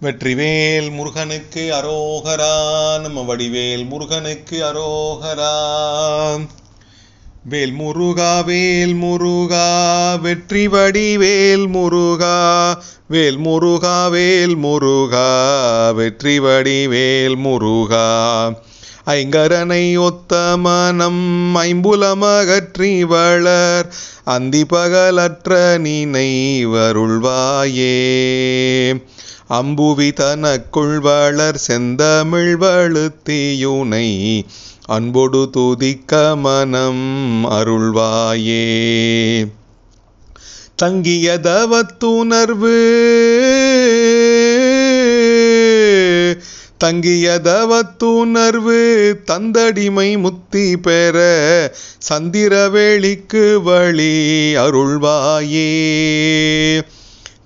வெற்றிவேல் முருகனுக்கு அரோகரா. நம்ம வடிவேல் முருகனுக்கு அரோகரா. வேல் முருகா வேல் முருகா வெற்றி வடிவேல் முருகா. வேல் முருகா வேல் முருகா வெற்றி வடிவேல் முருகா. ஐங்கரனை ஒத்த மனம் ஐம்புலமகற்றி வளர் அந்தி பகலற்ற நினைவருள்வாயே. அம்புவி தனக்குள் வளர் செந்தமிழ் வழுத்தியுனை அன்பொடு துதிக்க மனம் அருள்வாயே. தங்கிய தவத்துணர்வு தந்தடிமை முத்தி பெற சந்திரவேளிக்கு வழி அருள்வாயே.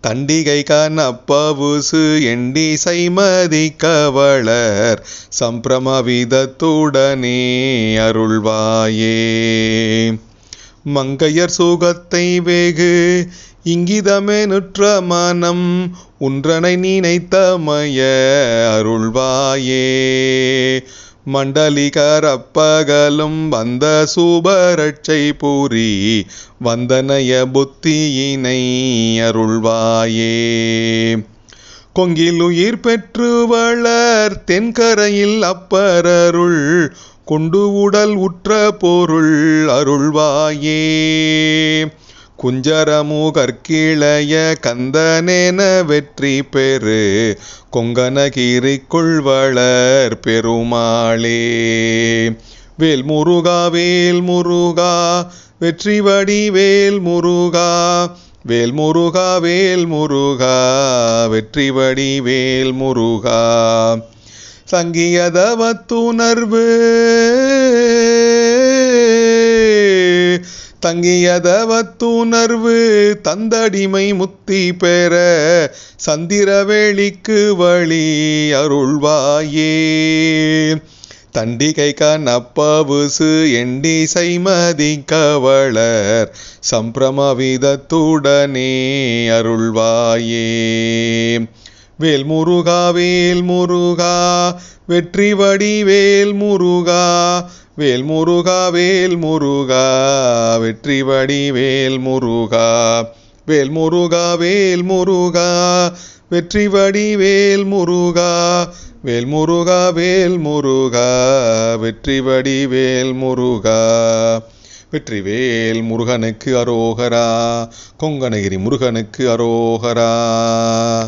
கண்டிகை கனப்பவுசு எண்டி சைமதி கவளர் சம்பிரமவிதத்துடனே அருள்வாயே. மங்கையர் சுகத்தை வெகு இங்கிதமெனுற்ற மனம் உன்றனை நினைத்தமய அருள்வாயே. மண்டலிகரப்பகலும் வந்த சுபரட்சை பூரி வந்தனைய புத்தியினை அருள்வாயே. கொங்கிலுயிர் பெற்று வளர் தென்கரையில் அப்பரருள் கொண்டு உடல் உற்ற பொருள் அருள்வாயே. குஞ்சரமுகற்கிளைய கந்தனென வெற்றி பெறு கொங்கனகிரிக்குள் வளர் பெருமாளே. வேல் முருகா வேல் முருகா வெற்றி வடிவேல் முருகா. வேல் முருகா வேல் முருகா வெற்றி வடிவேல் முருகா. சங்கியதவத்துணர்வு தந்தடிமை முத்தி பெற சந்திரவேளிக்கு வழி அருள்வாயே. தண்டிகை கனப்பவுசு எண்டி சைமதி கவளர் சம்பிரமவிதத்துடனே அருள்வாயே. வேல் முருகா வேல் முருகா வெற்றி வடிவேல் முருகா. வேல் முருகா வேல் முருகா வெற்றி வடிவேல் முருகா. வேல் முருகா வேல் முருகா வெற்றி வடிவேல் முருகா. வேல் முருகா வேல் முருகா வெற்றி வடிவேல் முருகா. வெற்றிவேல் முருகனுக்கு அரோகரா. கொங்கணகிரி முருகனுக்கு அரோகரா.